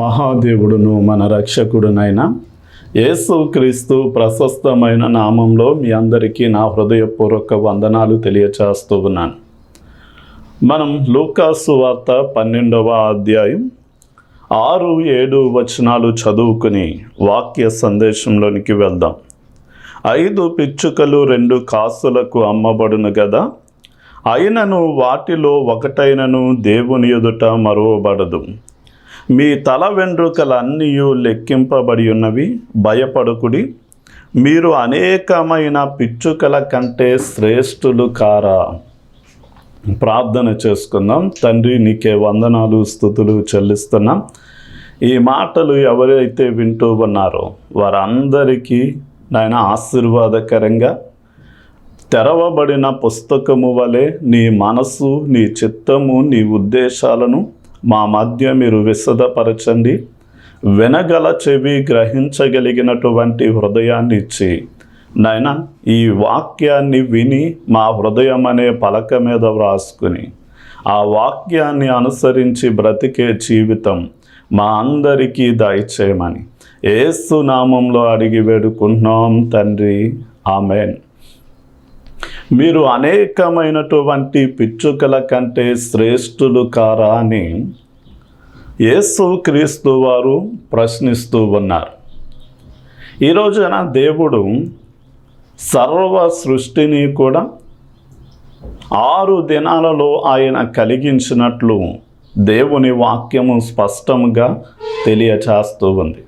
మహాదేవుడును మన రక్షకుడునైన యేసుక్రీస్తు ప్రశస్తమైన నామంలో మీ అందరికీ నా హృదయపూర్వక వందనాలు తెలియచేస్తూ ఉన్నాను. మనం లూకాసు వార్త 12వ అధ్యాయం 6-7 వచనాలు చదువుకుని వాక్య సందేశంలోనికి వెళ్దాం. 5 పిచ్చుకలు 2 కాసులకు అమ్మబడును గదా, అయినను వాటిలో ఒకటైనను దేవుని ఎదుట మరువబడదు. మీ తల వెంట్రుకలన్నీ లెక్కింపబడి ఉన్నవి, భయపడకుడి. మీరు అనేకమైన పిచ్చుకల కంటే శ్రేష్ఠులు కారా. ప్రార్థన చేసుకుందాం. తండ్రి, నీకే వందనాలు స్తుతులు చెల్లిస్తున్నాం. ఈ మాటలు ఎవరైతే వింటూ ఉన్నారో వారందరికీ నాయన ఆశీర్వాదకరంగా తెరవబడిన పుస్తకము వలె నీ మనసు, నీ చిత్తము, నీ ఉద్దేశాలను మా మధ్య మీరు విశదపరచండి. వినగల చెవి, గ్రహించగలిగినటువంటి హృదయాన్ని ఇచ్చి నాయన ఈ వాక్యాన్ని విని మా హృదయం అనే పలక మీద వ్రాసుకుని ఆ వాక్యాన్ని అనుసరించి బ్రతికే జీవితం మా అందరికీ దయచేయమని యేసు నామంలో అడిగి వేడుకుంటున్నాం తండ్రి, ఆమెన్. మీరు అనేకమైనటువంటి పిచ్చుకల కంటే శ్రేష్ఠులు కారా అని యేసుక్రీస్తు వారు ప్రశ్నిస్తూ ఉన్నారు. ఈ రోజున దేవుడు సర్వ సృష్టిని కూడా 6 దినాలలో ఆయన కలిగించినట్లు దేవుని వాక్యము స్పష్టంగా తెలియచేస్తూ ఉంది.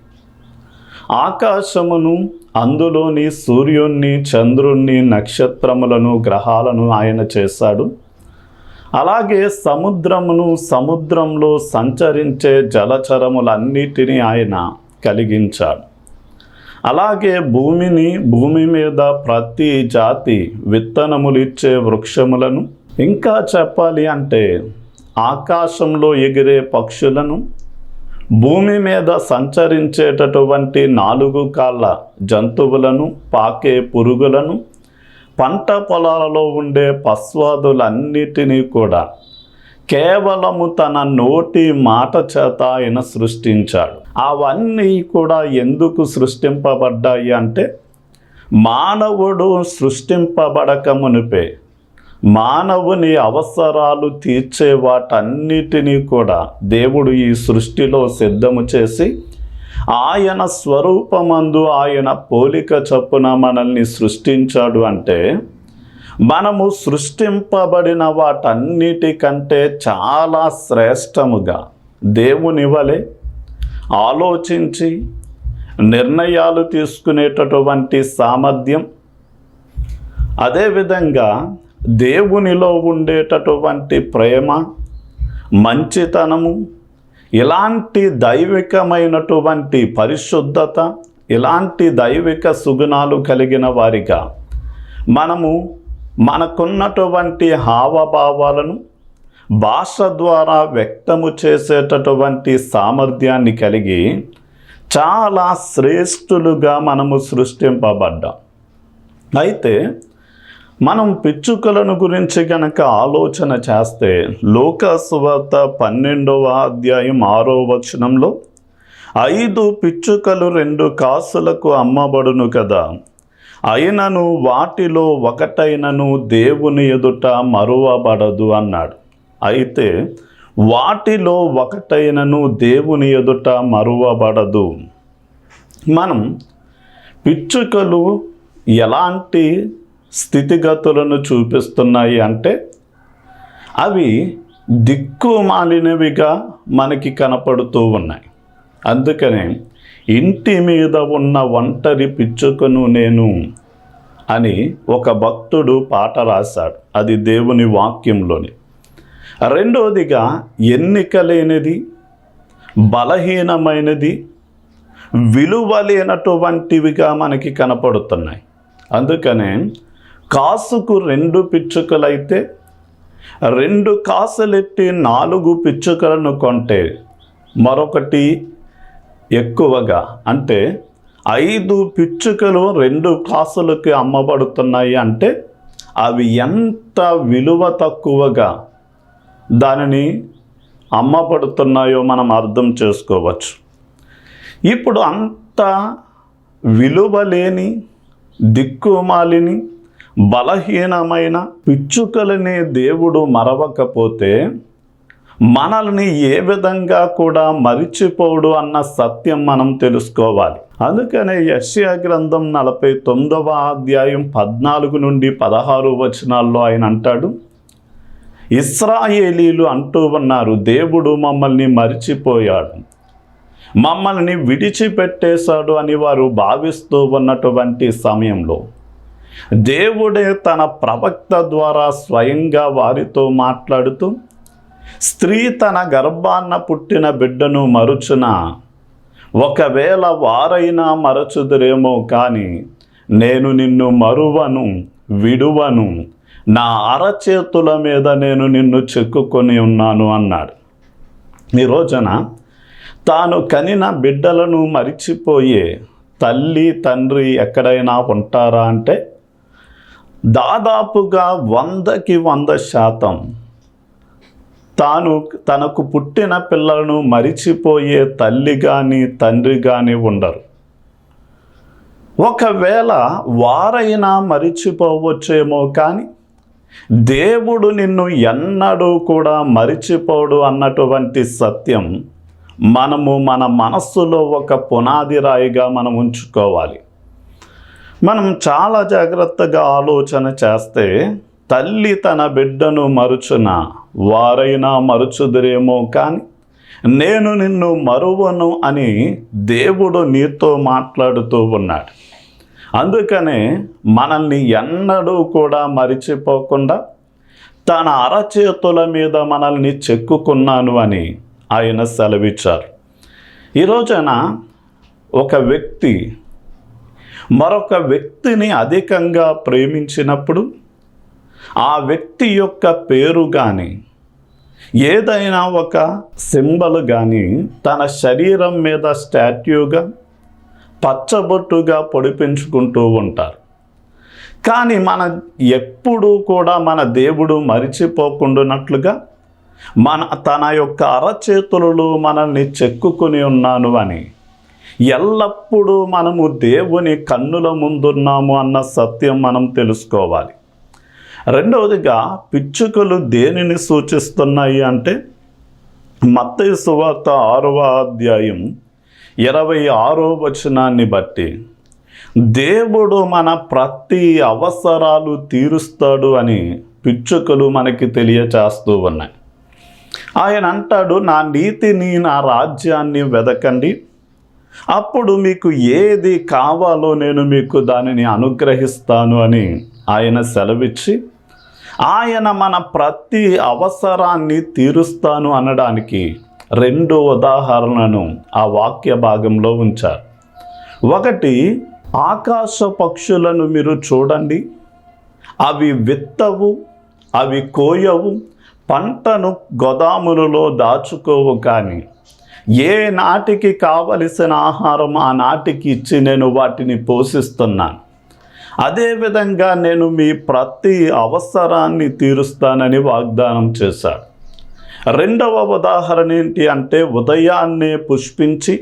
ఆకాశమును, అందులోని సూర్యుణ్ణి, చంద్రుణ్ణి, నక్షత్రములను, గ్రహాలను ఆయన చేశాడు. అలాగే సముద్రమును, సముద్రంలో సంచరించే జలచరములన్నిటినీ ఆయన కలిగించాడు. అలాగే భూమిని, భూమి మీద ప్రతి జాతి విత్తనములిచ్చే వృక్షములను, ఇంకా చెప్పాలి అంటే ఆకాశంలో ఎగిరే పక్షులను, భూమి మీద సంచరించేటటువంటి 4 కాళ్ళ జంతువులను, పాకే పురుగులను, పంట పొలాలలో ఉండే పశ్వాదులన్నిటినీ కూడా కేవలము తన నోటి మాట చేత ఆయన సృష్టించాడు. అవన్నీ కూడా ఎందుకు సృష్టింపబడ్డాయి అంటే మానవుడు సృష్టింపబడక మునిపే మానవుని అవసరాలు తీర్చే వాటన్నిటినీ కూడా దేవుడు ఈ సృష్టిలో సిద్ధము చేసి ఆయన స్వరూపమందు, ఆయన పోలిక చొప్పున మనల్ని సృష్టించాడు. అంటే మనము సృష్టింపబడిన వాటన్నిటికంటే చాలా శ్రేష్టముగా దేవుని వలె ఆలోచించి నిర్ణయాలు తీసుకునేటటువంటి సామర్థ్యం, అదేవిధంగా దేవునిలో ఉండేటటువంటి ప్రేమ, మంచితనము, ఇలాంటి దైవికమైనటువంటి పరిశుద్ధత, ఇలాంటి దైవిక సుగుణాలు కలిగిన వారిగా మనము మనకున్నటువంటి హావభావాలను భాష ద్వారా వ్యక్తము చేసేటటువంటి సామర్థ్యాన్ని కలిగి చాలా శ్రేష్ఠులుగా మనము సృష్టింపబడ్డాం. అయితే మనం పిచ్చుకలను గురించి కనుక ఆలోచన చేస్తే లూకాసు వార్త 12వ అధ్యాయం 6వ వచనంలో 5 పిచ్చుకలు 2 కాసులకు అమ్మబడును కదా, అయినను వాటిలో ఒకటైనను దేవుని ఎదుట మరువబడదు అన్నాడు. అయితే వాటిలో ఒకటైనను దేవుని ఎదుట మరువబడదు. మనం పిచ్చుకలు ఎలాంటి స్థితిగతులను చూపిస్తున్నాయి అంటే అవి దిక్కుమాలినవిగా మనకి కనపడుతూ ఉన్నాయి. అందుకనే ఇంటి మీద ఉన్న ఒంటరి పిచ్చుకను నేను అని ఒక భక్తుడు పాట రాశాడు. అది దేవుని వాక్యంలోని. రెండవదిగా ఎన్నిక లేనిది, బలహీనమైనది, విలువ లేనటువంటివిగా మనకి కనపడుతున్నాయి. అందుకనే కాసుకు 2 పిచ్చుకలైతే 2 కాసులెట్టి 4 పిచ్చుకలను కొంటే మరొకటి ఎక్కువగా, అంటే 5 పిచ్చుకలు 2 కాసులకి అమ్మబడుతున్నాయి అంటే అవి ఎంత విలువ తక్కువగా దానిని అమ్మబడుతున్నాయో మనం అర్థం చేసుకోవచ్చు. ఇప్పుడు అంత విలువలేని, దిక్కుమాలిని, బలహీనమైన పిచ్చుకలనే దేవుడు మరవకపోతే మనల్ని ఏ విధంగా కూడా మరిచిపోడు అన్న సత్యం మనం తెలుసుకోవాలి. అందుకనే యెషయా గ్రంథం 49వ అధ్యాయం 14 నుండి 16 వచనాల్లో ఆయన అంటాడు, ఇశ్రాయేలీలు అంటూ ఉన్నారు, దేవుడు మమ్మల్ని మరిచిపోయాడు, మమ్మల్ని విడిచిపెట్టేశాడు అని వారు భావిస్తూ ఉన్నటువంటి సమయంలో దేవుడే తన ప్రవక్త ద్వారా స్వయంగా వారితో మాట్లాడుతూ, స్త్రీ తన గర్భాన్న పుట్టిన బిడ్డను మరుచున, ఒకవేళ వారైనా మరచుదురేమో కానీ నేను నిన్ను మరువను, విడువను, నా అరచేతుల మీద నేను నిన్ను చెక్కుకొని ఉన్నాను అన్నాడు. ఈ రోజున తాను కనిన బిడ్డలను మరిచిపోయే తల్లి తండ్రి ఎక్కడైనా ఉంటారా అంటే దాదాపుగా 100కి 100% తనకు పుట్టిన పిల్లలను మరిచిపోయే తల్లి కానీ తండ్రి కానీ ఉండరు. ఒకవేళ వారైనా మరిచిపోవచ్చేమో కానీ దేవుడు నిన్ను ఎన్నడూ కూడా మరిచిపోడు అన్నటువంటి సత్యం మనము మన మనస్సులో ఒక పునాది రాయిగా మనం ఉంచుకోవాలి. మనం చాలా జాగ్రత్తగా ఆలోచన చేస్తే తల్లి తన బిడ్డను మరుచున, వారైనా మరుచుదురేమో కానీ నేను నిన్ను మరువను అని దేవుడు నీతో మాట్లాడుతూ ఉన్నాడు. అందుకనే మనల్ని ఎన్నడూ కూడా మరిచిపోకుండా తన అరచేతుల మీద మనల్ని చెక్కుకున్నాను అని ఆయన సెలవిచ్చారు. ఈ రోజున ఒక వ్యక్తి మరొక వ్యక్తిని అధికంగా ప్రేమించినప్పుడు ఆ వ్యక్తి యొక్క పేరు కానీ ఏదైనా ఒక సింబల్ కానీ తన శరీరం మీద స్టాట్యూగా పచ్చబొట్టుగా పొడిపించుకుంటూ ఉంటారు. కానీ ఎప్పుడూ కూడా మన దేవుడు మరిచిపోకుండానట్లుగా తన యొక్క అరచేతులలో మనల్ని చెక్కుకొని ఉన్నాను అని ఎల్లప్పుడూ మనము దేవుని కన్నుల ముందున్నాము అన్న సత్యం మనం తెలుసుకోవాలి. రెండవదిగా పిచ్చుకలు దేనిని సూచిస్తున్నాయి అంటే మత్తయి సువార్త 6వ అధ్యాయం 26వ వచనాన్ని బట్టి దేవుడు మన ప్రతి అవసరాలు తీరుస్తాడు అని పిచ్చుకలు మనకి తెలియచేస్తూ ఉన్నాయి. ఆయన అంటాడు, నా నీతిని, నా రాజ్యాన్ని వెదకండి, అప్పుడు మీకు ఏది కావాలో నేను మీకు దానిని అనుగ్రహిస్తాను అని ఆయన సెలవిచ్చి ఆయన మన ప్రతి అవసరాన్ని తీరుస్తాను అనడానికి 2 ఉదాహరణలను ఆ వాక్య భాగంలో ఉంచారు. ఒకటి, ఆకాశ పక్షులను మీరు చూడండి, అవి విత్తవు, అవి కోయవు, పంటను గోదాములలో దాచుకోవు, కానీ ఏ నాటికి కావలసిన ఆహారం ఆ నాటికి ఇచ్చి నేను వాటిని పోషిస్తున్నాను. అదేవిధంగా నేను మీ ప్రతి అవసరాన్ని తీరుస్తానని వాగ్దానం చేశాడు. రెండవ ఉదాహరణ ఏంటి అంటే ఉదయాన్నే పుష్పించి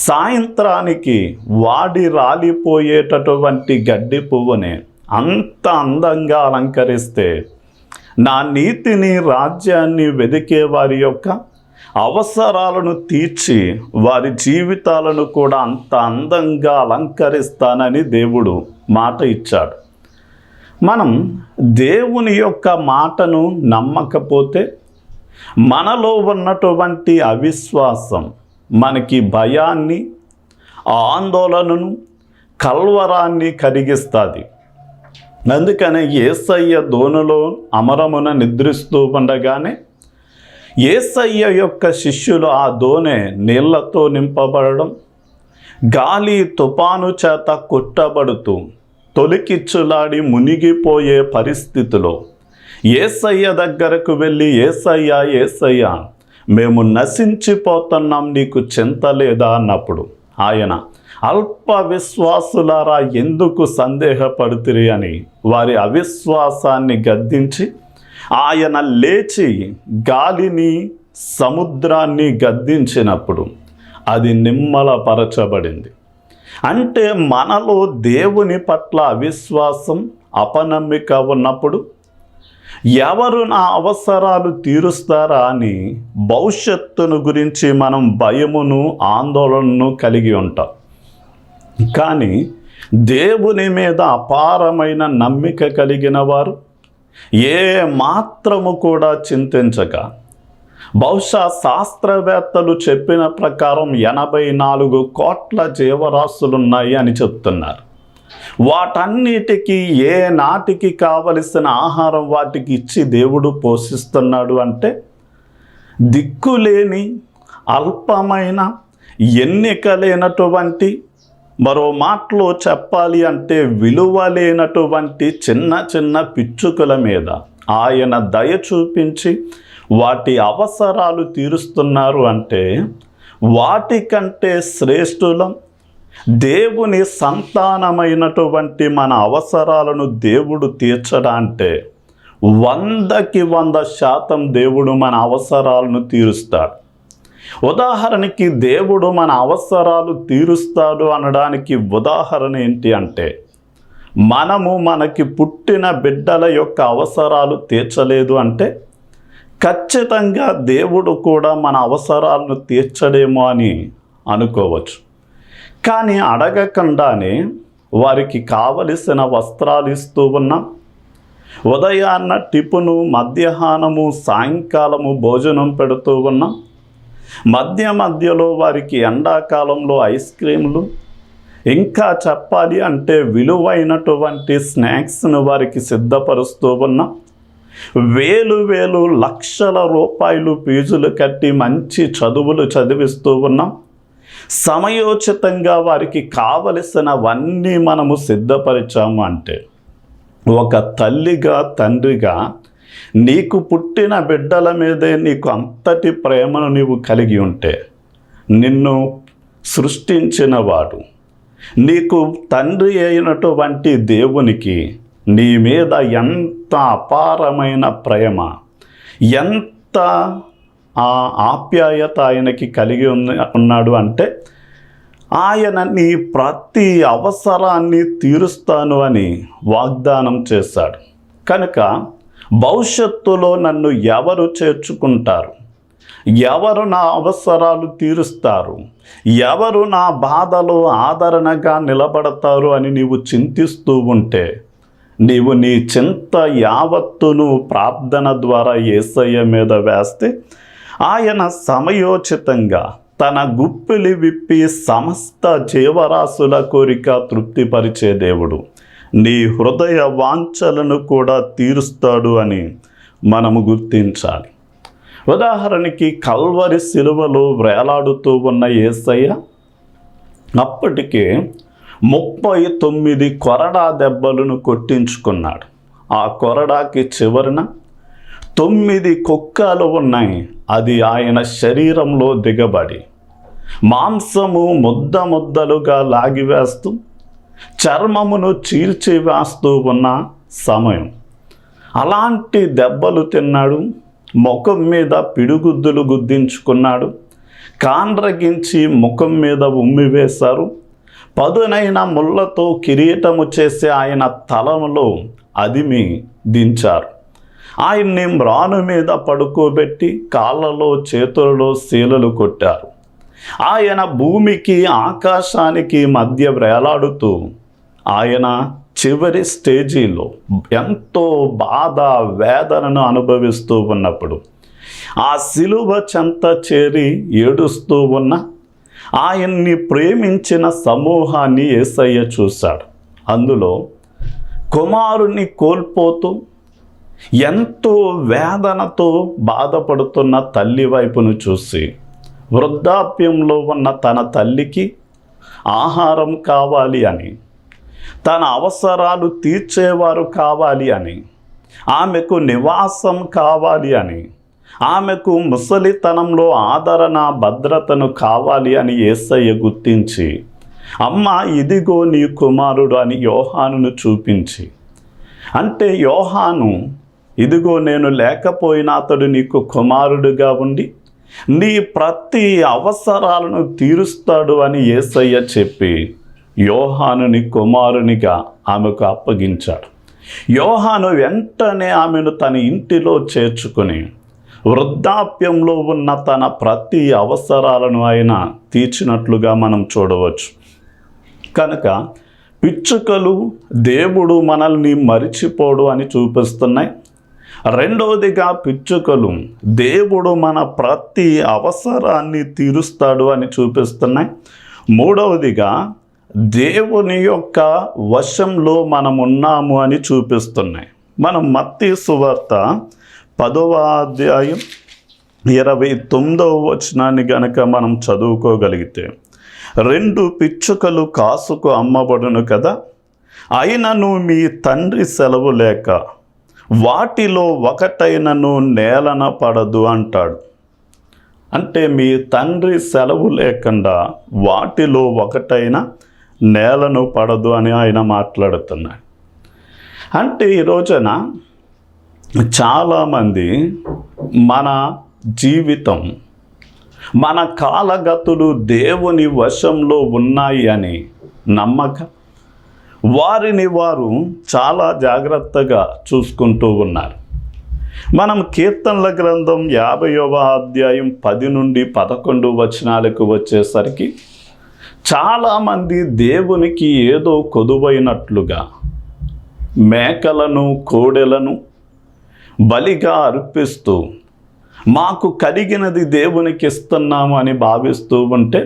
సాయంత్రానికి వాడి రాలిపోయేటటువంటి గడ్డి పువ్వుని అంత అందంగా అలంకరిస్తే నా నీతిని, రాజ్యాన్ని వెదికే వారి యొక్క అవసరాలను తీర్చి వారి జీవితాలను కూడా అంత అందంగా అలంకరిస్తానని దేవుడు మాట ఇచ్చాడు. మనం దేవుని యొక్క మాటను నమ్మకపోతే మనలో ఉన్నటువంటి అవిశ్వాసం మనకి భయాన్ని, ఆందోళనను, కల్వరాన్ని కలిగిస్తుంది. అందుకనే యేసయ్య దోణిలో అమరమున నిద్రిస్తూ ఉండగానే యేసయ్య యొక్క శిష్యులు ఆ దోణె నీళ్లతో నింపబడడం, గాలి తుఫాను చేత కొట్టబడుతూ తొలికిచ్చులాడి మునిగిపోయే పరిస్థితిలో యేసయ్య దగ్గరకు వెళ్ళి, యేసయ్య యేసయ్య మేము నశించిపోతున్నాం, నీకు చింత లేదా అన్నప్పుడు ఆయన అల్ప విశ్వాసులారా ఎందుకు సందేహపడుతురి అని వారి అవిశ్వాసాన్ని గద్దించి ఆయన లేచి గాలిని, సముద్రాన్ని గద్దించినప్పుడు అది నిమ్మలపరచబడింది. అంటే మనలో దేవుని పట్ల అవిశ్వాసం, అపనమ్మిక ఉన్నప్పుడు ఎవరు నా అవసరాలు తీరుస్తారా అని భవిష్యత్తును గురించి మనం భయమును, ఆందోళనను కలిగి ఉంటాం. కానీ దేవుని మీద అపారమైన నమ్మిక కలిగిన వారు ఏ మాత్రము కూడా చింతించక, బహుశా శాస్త్రవేత్తలు చెప్పిన ప్రకారం 84 కోట్ల జీవరాశులున్నాయి అని చెప్తున్నారు. వాటన్నిటికీ ఏ నాటికి కావలసిన ఆహారం వాటికి ఇచ్చి దేవుడు పోషిస్తున్నాడు అంటే, దిక్కులేని, అల్పమైన, ఎన్నిక లేనటువంటి, మరో మాటలో చెప్పాలి అంటే విలువ లేనటువంటి చిన్న చిన్న పిచ్చుకల మీద ఆయన దయ చూపించి వాటి అవసరాలు తీరుస్తున్నారు. అంటే వాటికంటే శ్రేష్ఠులం దేవుని సంతానమైనటువంటి మన అవసరాలను దేవుడు తీర్చడంటే 100కి 100% దేవుడు మన అవసరాలను తీరుస్తాడు. ఉదాహరణకి దేవుడు మన అవసరాలు తీరుస్తాడు అనడానికి ఉదాహరణ ఏంటి అంటే, మనకి పుట్టిన బిడ్డల యొక్క అవసరాలు తీర్చలేదు అంటే ఖచ్చితంగా దేవుడు కూడా మన అవసరాలను తీర్చడేమో అని అనుకోవచ్చు. కానీ అడగకుండానే వారికి కావలసిన వస్త్రాలు ఇస్తూ ఉన్నాం, ఉదయాన్న టిఫిను, మధ్యాహ్నము, సాయంకాలము భోజనం పెడుతూ ఉన్నాం, మధ్యలో వారికి ఎండాకాలంలో ఐస్ క్రీములు, ఇంకా చెప్పాలి అంటే విలువైనటువంటి స్నాక్స్ను వారికి సిద్ధపరుస్తూ ఉన్నాం, వేలు లక్షల రూపాయలు ఫీజులు కట్టి మంచి చదువులు చదివిస్తూ ఉన్నాం, సమయోచితంగా వారికి కావలసినవన్నీ మనము సిద్ధపరిచాము. అంటే ఒక తల్లిగా, తండ్రిగా నీకు పుట్టిన బిడ్డల మీదే నీకు అంతటి ప్రేమను నీవు కలిగి ఉంటే, నిన్ను సృష్టించిన వాడు, నీకు తండ్రి అయినటువంటి దేవునికి నీ మీద ఎంత అపారమైన ప్రేమ, ఎంత ఆప్యాయత ఆయనకి కలిగి ఉన్నాడు అంటే, ఆయన నీ ప్రతి అవసరాన్ని తీరుస్తాను అని వాగ్దానం చేశాడు. కనుక భవిష్యత్తులో నన్ను ఎవరు చేర్చుకుంటారు, ఎవరు నా అవసరాలు తీరుస్తారు, ఎవరు నా బాధలో ఆదరణగా నిలబడతారు అని నీవు చింతిస్తూ ఉంటే, నీవు నీ చింత యావత్తును ప్రార్థన ద్వారా యేసయ్య మీద వేస్తే, ఆయన సమయోచితంగా తన గుప్పిలి విప్పి సమస్త జీవరాశుల కోరిక తృప్తిపరిచే దేవుడు నీ హృదయ వాంఛలను కూడా తీరుస్తాడు అని మనము గుర్తించాలి. ఉదాహరణకి కల్వరి శిలువలో వేలాడుతూ ఉన్న యేసయ్య అప్పటికే 39 కొరడా దెబ్బలను కొట్టించుకున్నాడు. ఆ కొరడాకి చివరన 9 కుక్కలు ఉన్నాయి. అది ఆయన శరీరంలో దిగబడి మాంసము ముద్దలుగా లాగివేస్తూ చర్మమును చీల్చివేస్తూ ఉన్న సమయం. అలాంటి దెబ్బలు తిన్నాడు, ముఖం మీద పిడుగుద్దులు గుద్దించుకున్నాడు, కాండ్రగించి ముఖం మీద ఉమ్మివేశారు, పదునైన ముళ్ళతో కిరీటము చేసి ఆయన తలలో అదిమి దించారు. ఆయన్ని మ్రాను మీద పడుకోబెట్టి కాళ్ళలో చేతులలో శీలలు కొట్టారు. ఆయన భూమికి ఆకాశానికి మధ్య వేలాడుతూ ఆయన చివరి స్టేజీలో ఎంతో బాధ, వేదనను అనుభవిస్తూ ఉన్నప్పుడు ఆ శిలువ చెంత చేరి ఏడుస్తూ ఉన్న ఆయన్ని ప్రేమించిన సమూహాన్ని యేసయ్య చూశాడు. అందులో కుమారుని కోల్పోతూ ఎంతో వేదనతో బాధపడుతున్న తల్లి వైపును చూసి, వృద్ధాప్యంలో ఉన్న తన తల్లికి ఆహారం కావాలి అని, తన అవసరాలు తీర్చేవారు కావాలి అని, ఆమెకు నివాసం కావాలి అని, ఆమెకు ముసలితనంలో ఆదరణ, భద్రతను కావాలి అని యేసయ్య గుర్తించి, అమ్మ ఇదిగో నీ కుమారుడు అని యోహానును చూపించి, అంటే యోహాను ఇదిగో నేను లేకపోయినా అతడు నీకు కుమారుడుగా ఉండి నీ ప్రతి అవసరాలను తీరుస్తాడు అని యేసయ్య చెప్పి యోహానుని కుమారునిగా ఆమెకు అప్పగించాడు. యోహాను వెంటనే ఆమెను తన ఇంటిలో చేర్చుకుని వృద్ధాప్యంలో ఉన్న తన ప్రతి అవసరాలను ఆయన తీర్చినట్లుగా మనం చూడవచ్చు. కనుక పిచ్చుకలు దేవుడు మనల్ని మరిచిపోడు అని చూపిస్తున్నాయి. రెండవదిగా పిచ్చుకలు దేవుడు మన ప్రతి అవసరాన్ని తీరుస్తాడు అని చూపిస్తున్నాయి. మూడవదిగా దేవుని యొక్క వశంలో మనం ఉన్నాము అని చూపిస్తున్నాయి. మనం మత్తయి సువార్త 10వ అధ్యాయం 29వ వచనాన్ని గనక మనం చదువుకోగలిగితే, 2 పిచ్చుకలు కాసుకు అమ్మబడును కదా, అయినను మీ తండ్రి సెలవు లేక వాటిలో ఒకటైనను నేలన పడదు అంటాడు. అంటే మీ తండ్రి సెలవు లేకుండా వాటిలో ఒకటైన నేలను పడదు అని ఆయన మాట్లాడుతున్నాడు. అంటే ఈ రోజున చాలామంది మన జీవితం, మన కాలగతులు దేవుని వశంలో ఉన్నాయి అని నమ్మక వారిని వారు చాలా జాగ్రత్తగా చూసుకుంటూ ఉన్నారు. మనం కీర్తనల గ్రంథం 50వ అధ్యాయం 10 నుండి 11 వచనాలకు వచ్చేసరికి చాలామంది దేవునికి ఏదో కొదువైనట్లుగా మేకలను కోడెలను బలిగా అర్పిస్తూ మాకు కలిగినది దేవునికి ఇస్తున్నాము అని భావిస్తూ ఉంటే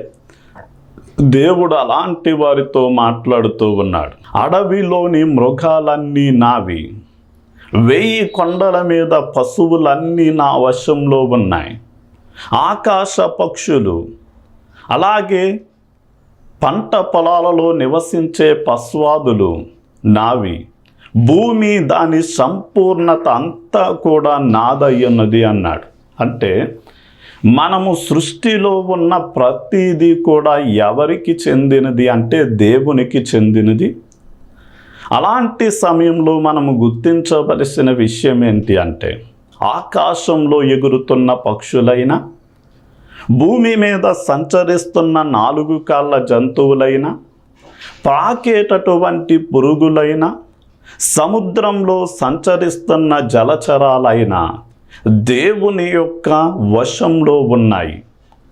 దేవుడు అలాంటి వారితో మాట్లాడుతూ ఉన్నాడు. అడవిలోని మృగాలన్నీ నావి, 1000 కొండల మీద పశువులన్నీ నా వశంలో ఉన్నాయి, ఆకాశ పక్షులు అలాగే పంట పొలాలలో నివసించే పశ్వాదులు నావి, భూమి దాని సంపూర్ణత అంతా కూడా నాదయ్యున్నది అన్నాడు. అంటే మనము సృష్టిలో ఉన్న ప్రతిదీ కూడా ఎవరికి చెందినది అంటే దేవునికి చెందినది. అలాంటి సమయంలో మనము గుర్తించవలసిన విషయం ఏంటి అంటే, ఆకాశంలో ఎగురుతున్న పక్షులైనా, భూమి మీద సంచరిస్తున్న 4 కాళ్ళ జంతువులైనా, పాకేటటువంటి పురుగులైనా, సముద్రంలో సంచరిస్తున్న జలచరాలైనా దేవుని యొక్క వశంలో ఉన్నాయి.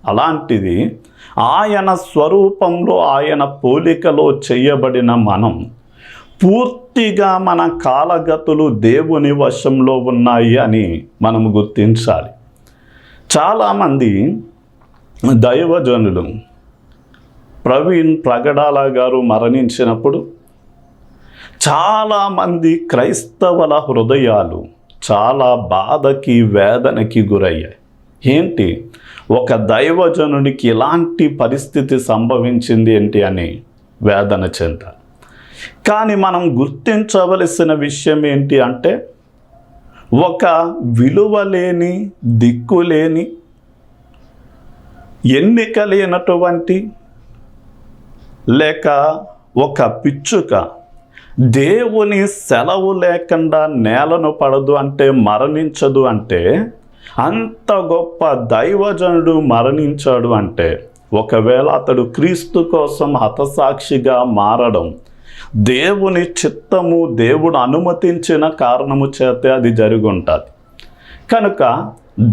అలాంటిది ఆయన స్వరూపంలో, ఆయన పోలికలో చేయబడిన మనం పూర్తిగా మన కాలగతులు దేవుని వశంలో ఉన్నాయి అని మనం గుర్తించాలి. చాలామంది దైవజనులు, ప్రవీణ్ ప్రగడాల గారు మరణించినప్పుడు చాలామంది క్రైస్తవుల హృదయాలు చాలా బాధకి, వేదనకి గురయ్యాయి. ఏంటి, ఒక దైవజనునికి ఇలాంటి పరిస్థితి సంభవించింది ఏంటి అని వేదన చెందారు. కానీ మనం గుర్తించవలసిన విషయం ఏంటి అంటే, ఒక విలువలేని, దిక్కులేని, ఎన్నిక లేనటువంటి లేక ఒక పిచ్చుక దేవుని సెలవు లేకుండా నేలను పడదు అంటే, మరణించదు అంటే, అంత గొప్ప దైవజనుడు మరణించాడు అంటే, ఒకవేళ అతడు క్రీస్తు కోసం హతసాక్షిగా మారడం దేవుని చిత్తము, దేవుడు అనుమతించిన కారణము చేతే అది జరిగి ఉంటుంది. కనుక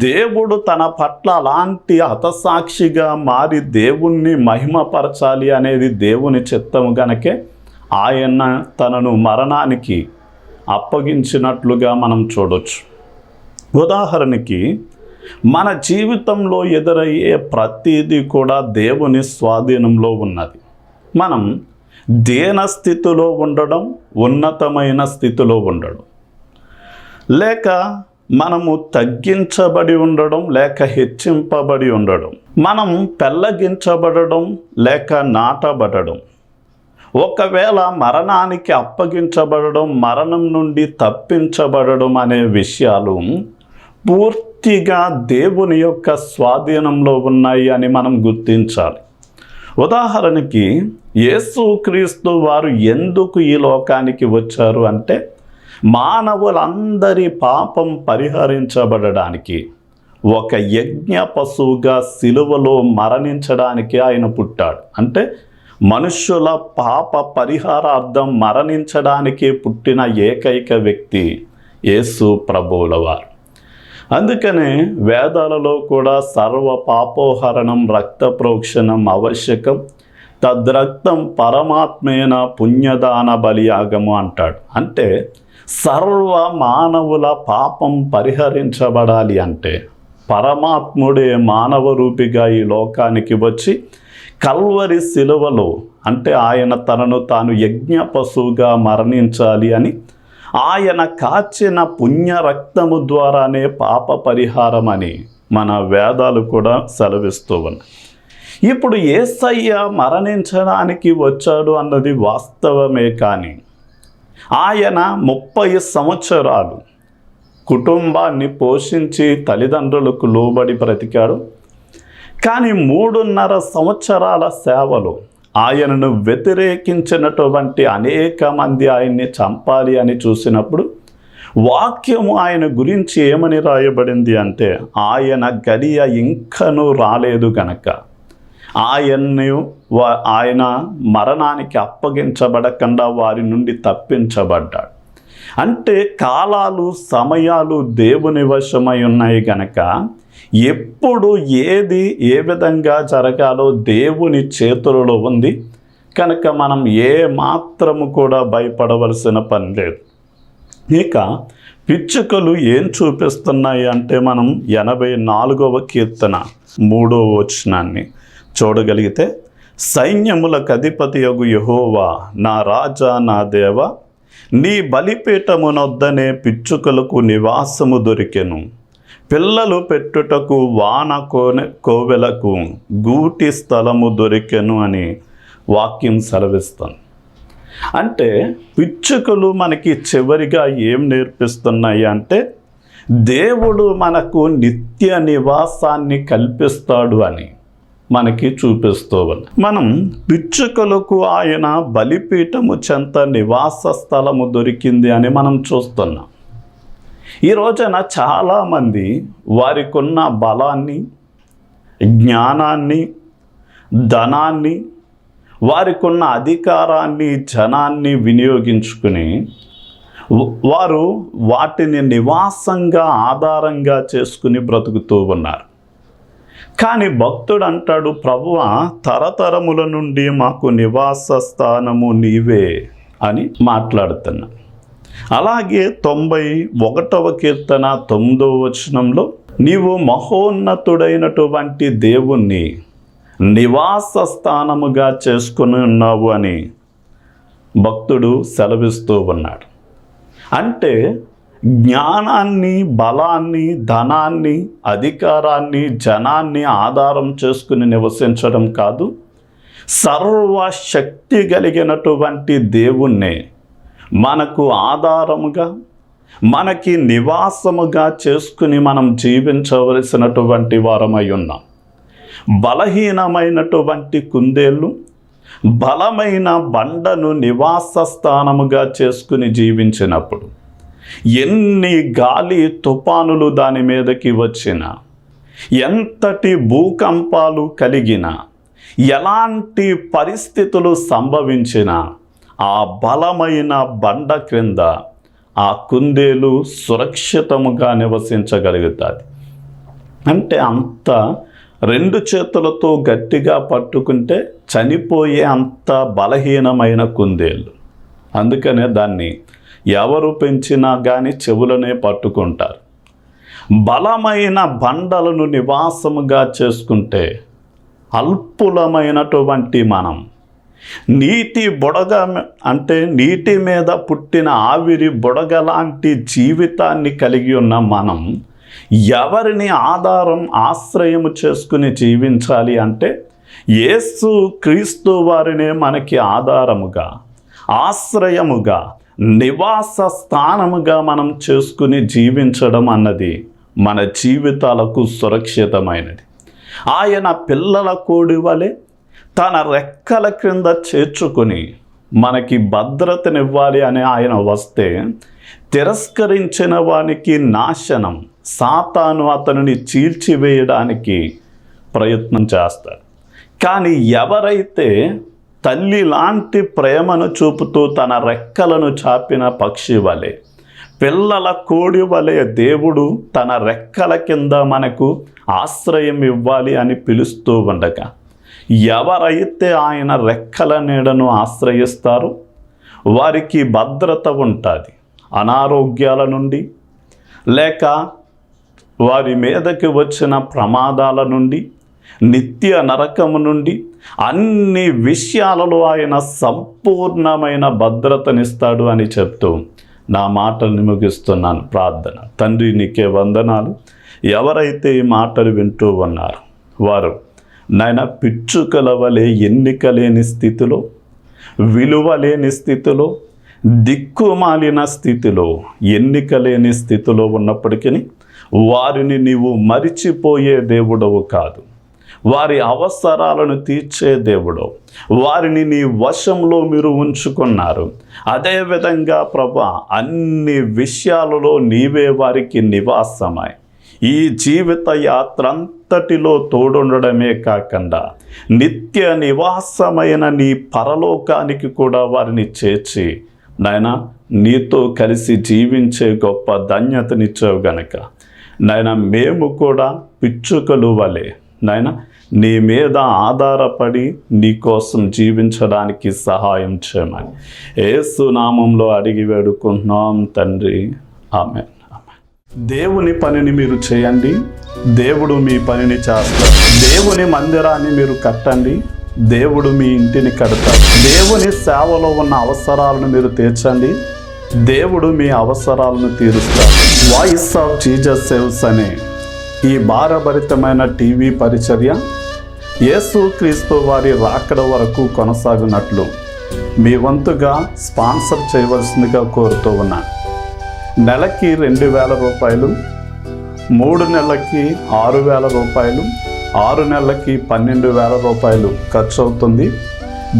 దేవుడు తన పట్ల అలాంటి హతసాక్షిగా మారి దేవుణ్ణి మహిమపరచాలి అనేది దేవుని చిత్తము గనకే ఆయన తనను మరణానికి అప్పగించినట్లుగా మనం చూడవచ్చు. ఉదాహరణకి మన జీవితంలో ఎదురయ్యే ప్రతిదీ కూడా దేవుని స్వాధీనంలో ఉన్నది. మనం దీన స్థితిలో ఉండడం, ఉన్నతమైన స్థితిలో ఉండడం, లేక మనము తగ్గించబడి ఉండడం, లేక హెచ్చింపబడి ఉండడం, మనం పెళ్ళగించబడడం లేక నాటబడడం, ఒకవేళ మరణానికి అప్పగించబడడం, మరణం నుండి తప్పించబడడం అనే విషయాలు పూర్తిగా దేవుని యొక్క స్వాధీనంలో ఉన్నాయి అని మనం గుర్తించాలి. ఉదాహరణకి యేసుక్రీస్తు వారు ఎందుకు ఈ లోకానికి వచ్చారు అంటే, మానవులందరి పాపం పరిహరించబడడానికి, ఒక యజ్ఞ పశువుగా సిలువలో మరణించడానికి ఆయన పుట్టాడు. అంటే మనుష్యుల పాప పరిహారార్థం మరణించడానికి పుట్టిన ఏకైక వ్యక్తి యేసు ప్రభువుల వారు. అందుకనే వేదాలలో కూడా సర్వ పాపోహరణం రక్త ప్రోక్షణం ఆవశ్యకం, తద్రక్తం పరమాత్మేన పుణ్యదాన బలియాగము అంటాడు. అంటే సర్వ మానవుల పాపం పరిహరించబడాలి అంటే పరమాత్ముడే మానవ రూపిగా ఈ లోకానికి వచ్చి కల్వరి శిలువలో, అంటే ఆయన తనను తాను యజ్ఞ పశువుగా మరణించాలి అని ఆయన కాచిన పుణ్య రక్తము ద్వారానే పాప పరిహారం అని మన వేదాలు కూడా సెలవిస్తూ ఉన్నాయి. ఇప్పుడు యేసయ్య మరణించడానికి వచ్చాడు అన్నది వాస్తవమే, కానీ ఆయన 30 సంవత్సరాలు కుటుంబాన్ని పోషించి తల్లిదండ్రులకు లోబడి బ్రతికాడు. కానీ 3.5 సంవత్సరాల సేవలో ఆయనను వ్యతిరేకించినటువంటి అనేక మంది ఆయన్ని చంపాలి అని చూసినప్పుడు వాక్యము ఆయన గురించి ఏమని రాయబడింది అంటే, ఆయన గడియ ఇంకనూ రాలేదు గనక ఆయన మరణానికి అప్పగించబడకుండా వారి నుండి తప్పించబడ్డాడు. అంటే కాలాలు సమయాలు దేవుని వశమై ఉన్నాయి గనక ఎప్పుడు ఏది ఏ విధంగా జరగాలో దేవుని చేతులలో ఉంది కనుక మనం ఏ మాత్రము కూడా భయపడవలసిన పని లేదు. ఇక పిచ్చుకలు ఏం చూపిస్తున్నాయి అంటే మనం 84వ కీర్తన 3వ వచనాన్ని చూడగలిగితే, సైన్యములకు అధిపతియగు యెహోవా నా రాజా నా దేవ, నీ బలిపీఠమునొద్దనే పిచ్చుకలకు నివాసము దొరికెను, పిల్లలు పెట్టుటకు వాన కోవెలకు గూటి స్థలము దొరికెను అని వాక్యం సెలవిస్తుంది. అంటే పిచ్చుకలు మనకి చివరిగా ఏం నేర్పిస్తున్నాయి అంటే దేవుడు మనకు నిత్య నివాసాన్ని కల్పిస్తాడు అని మనకి చూపిస్తూ ఉంది. మనం పిచ్చుకలకు ఆయన బలిపీఠము చెంత నివాస స్థలము దొరికింది అని మనం చూస్తున్నాం. ఈ రోజున చాలామంది వారికి ఉన్న బలాన్ని, జ్ఞానాన్ని, ధనాన్ని, వారికి ఉన్న అధికారాన్ని, జనాన్ని వినియోగించుకుని వారు వాటిని నివాసంగా ఆధారంగా చేసుకుని బ్రతుకుతూ ఉన్నారు. కానీ భక్తుడు అంటాడు, ప్రభువా తరతరముల నుండి మాకు నివాస స్థానము నీవే అని మాట్లాడుతున్నా. అలాగే 91వ కీర్తన 9వ వచనంలో, నీవు మహోన్నతుడైనటువంటి దేవుణ్ణి నివాస స్థానముగా చేసుకుని ఉన్నావు అని భక్తుడు సెలవిస్తూ ఉన్నాడు. అంటే జ్ఞానాన్ని, బలాన్ని, ధనాన్ని, అధికారాన్ని, జనాన్ని ఆధారం చేసుకుని నివసించడం కాదు, సర్వశక్తి కలిగినటువంటి దేవుణ్ణే మనకు ఆధారముగా, మనకి నివాసముగా చేసుకుని మనం జీవించవలసినటువంటి వారమై ఉన్నాం. బలహీనమైనటువంటి కుందేళ్ళు బలమైన బండను నివాస స్థానముగా చేసుకుని జీవించినప్పుడు ఎన్ని గాలి తుఫానులు దాని మీదకి వచ్చినా, ఎంతటి భూకంపాలు కలిగినా, ఎలాంటి పరిస్థితులు సంభవించినా ఆ బలమైన బండ క్రింద ఆ కుందేలు సురక్షితముగా నివసించగలుగుతుంది. అంటే అంత 2 చేతులతో గట్టిగా పట్టుకుంటే చనిపోయే అంత బలహీనమైన కుందేళ్ళు. అందుకనే దాన్ని ఎవరు పెంచినా కానీ చెవులనే పట్టుకుంటారు. బలమైన బండలను నివాసముగా చేసుకుంటే అల్పులమైనటువంటి మనం, నీటి బుడగ అంటే నీటి మీద పుట్టిన ఆవిరి బుడగ లాంటి జీవితాన్ని కలిగి ఉన్న మనం ఎవరిని ఆశ్రయము చేసుకుని జీవించాలి అంటే యేసు క్రీస్తు వారినే మనకి ఆధారముగా, ఆశ్రయముగా, నివాస స్థానముగా మనం చేసుకుని జీవించడం అన్నది మన జీవితాలకు సురక్షితమైనది. ఆయన పిల్లల కోడి వలె తన రెక్కల క్రింద చేర్చుకొని మనకి భద్రతనివ్వాలి అని ఆయన వస్తే తిరస్కరించిన వానికి నాశనం, సాతాను అతనిని చీల్చివేయడానికి ప్రయత్నం చేస్తాడు. కానీ ఎవరైతే తల్లి లాంటి ప్రేమను చూపుతూ తన రెక్కలను చాపిన పక్షి వలె, పిల్లల కోడి వలె దేవుడు తన రెక్కల కింద మనకు ఆశ్రయం ఇవ్వాలి అని పిలుస్తూ ఉండగా, ఎవరైతే ఆయన రెక్కల నీడను ఆశ్రయిస్తారో వారికి భద్రత ఉంటుంది. అనారోగ్యాల నుండి, లేక వారి మీదకి వచ్చిన ప్రమాదాల నుండి, నిత్య నరకము నుండి, అన్ని విషయాలలో ఆయన సంపూర్ణమైన భద్రతనిస్తాడు అని చెప్తూ నా మాటల్ని ముగిస్తున్నాను. ప్రార్థన. తండ్రి, నీకే వందనాలు. ఎవరైతే ఈ మాటలు వింటూ ఉన్నారో వారు నాయన పిచ్చుకల వలె ఎన్నిక లేని స్థితిలో, విలువ లేని స్థితిలో, దిక్కుమాలిన స్థితిలో, ఎన్నిక లేని స్థితిలో ఉన్నప్పటికీ వారిని నీవు మరిచిపోయే దేవుడవు కాదు. వారి అవసరాలను తీర్చే దేవుడు, వారిని నీ వశంలో మీరు ఉంచుకున్నారు. అదేవిధంగా ప్రభా, అన్ని విషయాలలో నీవే వారికి నివాసమై ఈ జీవిత యాత్ర అంతటిలో తోడుండడమే కాకుండా నిత్య నివాసమైన నీ పరలోకానికి కూడా వారిని చేర్చి నాయన నీతో కలిసి జీవించే గొప్ప ధన్యతనిచ్చావు గనక నాయన మేము కూడా పిచ్చుకలు వలె నాయన నీ మీద ఆధారపడి నీ కోసం జీవించడానికి సహాయం చేయమని యేసు నామంలో అడిగి వేడుకుంటున్నాం తండ్రి. ఆమేన్. దేవుని పనిని మీరు చేయండి, దేవుడు మీ పనిని చేస్తారు. దేవుని మందిరాన్ని మీరు కట్టండి, దేవుడు మీ ఇంటిని కడతాడు. దేవుని సేవలో ఉన్న అవసరాలను మీరు తీర్చండి, దేవుడు మీ అవసరాలను తీరుస్తాడు. వాయిస్ ఆఫ్ జీసస్ సేవ్స్ అనే ఈ భారభరితమైన టీవీ పరిచర్య యేసుక్రీస్తు వారి రాకడ వరకు కొనసాగునట్లు మీ వంతుగా స్పాన్సర్ చేయవలసిందిగా కోరుతూ ఉన్నాను. నెలకి 2,000 రూపాయలు, 3 నెలలకి 6,000 రూపాయలు, 6 నెలలకి 12,000 రూపాయలు ఖర్చు అవుతుంది.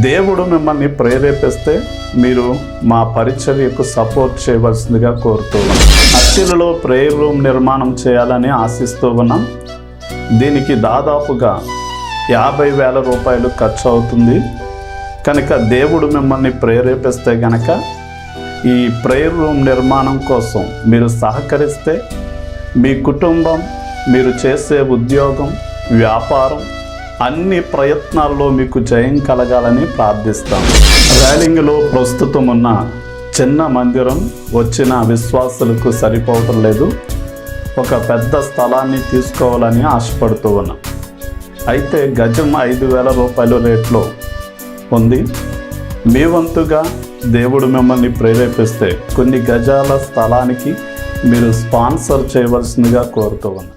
దేవుడు మిమ్మల్ని ప్రేరేపిస్తే మీరు మా పరిచర్యకు సపోర్ట్ చేయవలసిందిగా కోరుతూ ఉన్నాం. అత్తిలిలో ప్రేయర్ రూమ్ నిర్మాణం చేయాలని ఆశిస్తూ ఉన్నాం. దీనికి దాదాపుగా 50,000 రూపాయలు ఖర్చు అవుతుంది. కనుక దేవుడు మిమ్మల్ని ప్రేరేపిస్తే గనక ఈ ప్రేయర్ రూమ్ నిర్మాణం కోసం మీరు సహకరిస్తే మీ కుటుంబం, మీరు చేసే ఉద్యోగం, వ్యాపారం, అన్ని ప్రయత్నాల్లో మీకు జయం కలగాలని ప్రార్థిస్తాం. రైలింగ్లో ప్రస్తుతం ఉన్న చిన్న మందిరం వచ్చిన విశ్వాసులకు సరిపోవటం లేదు. ఒక పెద్ద స్థలాన్ని తీసుకోవాలని ఆశపడుతూ ఉన్నాం. అయితే గజం 5,000 రూపాయల రేట్లో ఉంది. మీ వంతుగా దేవుడు మిమ్మల్ని ప్రేరేపిస్తే కొన్ని గజాల స్థలానికి మీరు స్పాన్సర్ చేయవలసిందిగా కోరుతూ ఉన్నాం.